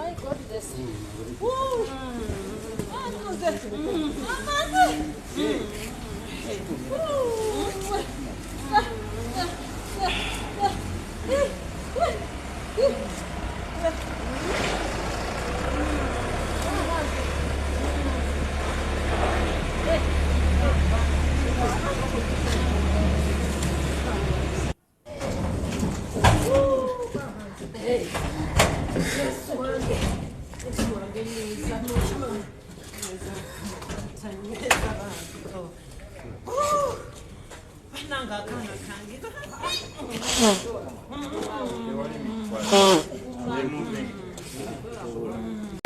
My goodness. Woo.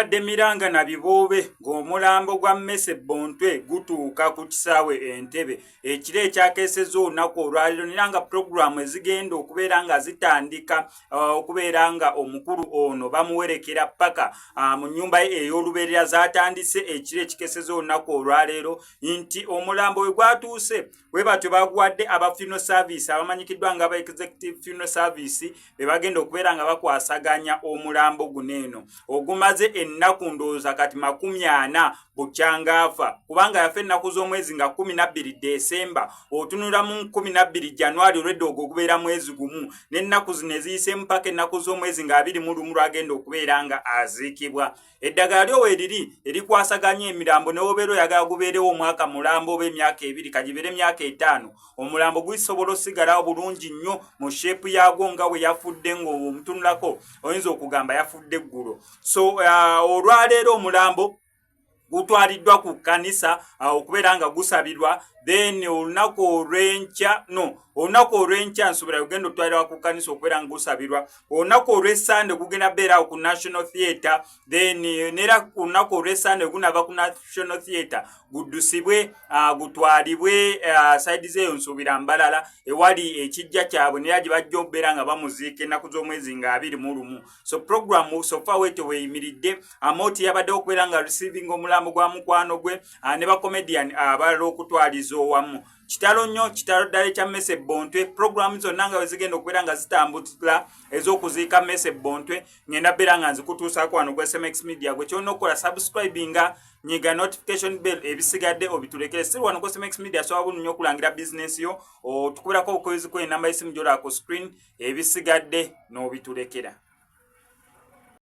Demiranga na bibobe ng'omulambo gwa Mmese Bontwe gutuuka ku kisaawe Entebbe ekiro ekyakeseza olunaku olwaliro niranga puroguramu ezigenda okubeera nga zitandika okubeera nga omukulu ono bamuwerekera paka mu nnyumba ye ey'olubeerera zatandise ekiro ekikeseza olunaku olwaleero nti omulambo we gwatuuse we batyo baguwadde aba funeral service abamanyikiddwa nga aba executive funeral service be bagenda okubeera nga bakwasaganya omulambo guno eno ogumaze ennaku ndowooza kati 40 bukyangaafa kubanga yafa ennaku z'omwezi nga 12 Desemba otunula mu 12 Januari olwedde ogwo gubeera mwezi gumu n'ennaku zino eziyise mpaka ennaku z'omwezi nga 21 lwagenda okubeera nga aziikibwa. Eddagala lyo weeriri erikwasaganya emirambo newobeera oyagala gubeerewo omwaka mulambo oba emyaka 2 kagibeere emyaka 5 omulambo gusobola osigalawo bulungi nnyo mu sheepu yaagwo nga bwe yafudde ng'omutunulako oyinza okugamba yafudde eggulo. So olwaleero omulambo gutwaliddwa ku kkanisa okubeera nga gusabirwa then olunaku olw'enkya nsobola kugenda otwalibwa ku kkanisa okubeera nga gusabirwa. Olunaku olw'Essande gugenda beerawo ku National Theatre then nera olunaku olw'Essande gunaava ku National Theatre guddusibwe gutwalibwe side zeeyo nsuubira Mbalala ewali ekijja kyabwe nera gye bajja okubeera nga bamuziika ennaku z'omwezi nga 21. So program sofa wetyo weeyimiridde Amooti yabadde okubeera nga receiving omulambo gwa mukwano gwe ne ba comedian abalala okutwaliza owamu. Kitalo nnyo kitalo ddala ekya Mmese Bontwe. Programu zonna nga wezigenda okubeera nga zitambula ez'okuziika Mmese Bontwe ngenda beera nga nzikutuusaako wano ku SMX Media gwe kyolina okukola subscribinga nyiga notification bell ebisigadde obitulekere siri wano ku SMX Media sobola bulungi okulangira business yo otukuberako obukoyezi ku enamba y'essimu gy'olaba ku screen ebisigadde n'obitulekera.